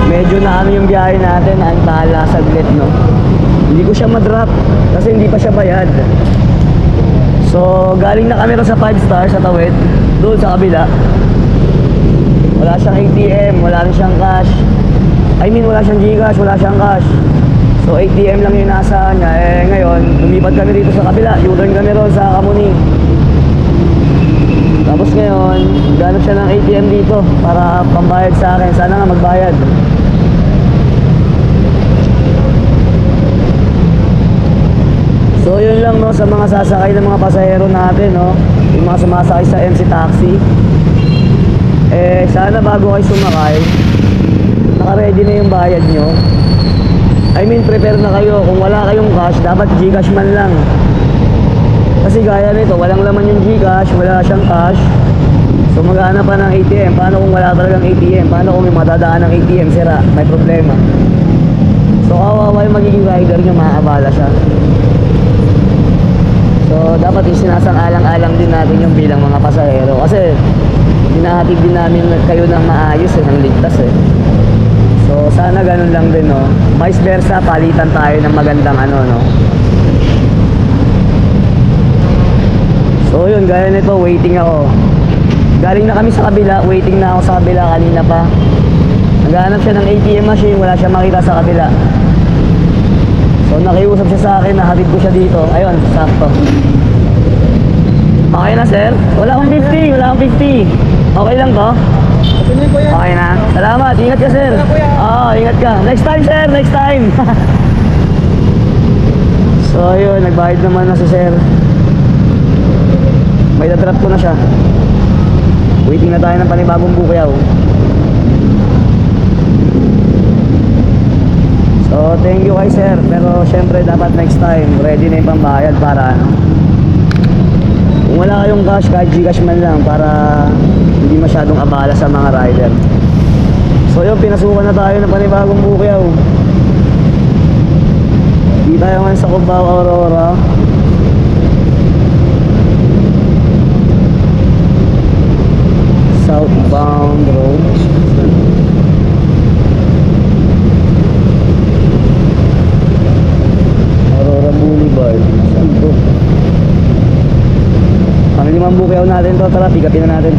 medyo na ano yung biyahe natin, ang tala saglit, no? Hindi ko siya madrop kasi hindi pa siya bayad. So galing na kami rin sa 5 star sa Tawid, doon sa kabila. Wala siyang ATM, wala rin siyang cash. I mean, wala siyang Gcash, wala siyang cash. So ATM lang yung nasa niya. Eh ngayon, lumipat kami dito sa kabila, U-turn kami ron sa Kamuning. Tapos ngayon, ganap siya ng ATM dito para pambayad sa akin. Sana nga magbayad. So yun lang, no, sa mga sasakay ng mga pasahero natin, no, yung mga sumasakay sa MC Taxi. Eh sana bago kayo sumakay, naka-ready na yung bayad nyo. I mean, prepare na kayo. Kung wala kayong cash, dapat Gcash man lang. Kasi gaya nito, walang laman yung Gcash, wala siyang cash. So maghanap pa ng ATM. Paano kung wala talagang ATM? Paano kung may matadaan ng ATM? Sira, may problema. So kawawa yung magiging rider nyo, makakabala siya. So dapat yung sinasang-alang-alang din natin yung bilang mga pasahero. Kasi hinahatid din namin kayo ng maayos, ng ligtas eh. So sana ganun lang din, no. Vice versa, palitan tayo ng magandang ano, no. So yun, gaya nito, waiting ako. Galing na kami sa kabila, waiting na ako sa kabila kanina pa. Naghahanap siya ng ATM machine, wala siya makita sa kabila. So nakiusap siya sa akin, nahatid ko siya dito. Ayun, sakto. Okay na, sir? Wala akong 50, wala akong 50. Okay lang to? Okay na. Salamat. Ingat ka, sir. Oo, ingat ka. Next time, sir. Next time. So, yun. Nagbayad naman na si sir. May na-drop ko na siya. Waiting na tayo ng panibagong bukyaw. So, thank you kay sir. Pero, syempre, dapat next time, ready na yung pambayad para ano. Kung wala kayong cash, kahit Gcash man lang para hindi masyadong abala sa mga rider. So yun, pinasukan na tayo ng panibagong bukyaw. Di tayo ngayon sa Cubao, Aurora. Southbound road. Aurora Boulevard. Saan to? Ang limang bukyaw natin to, tara, pick upin na natin.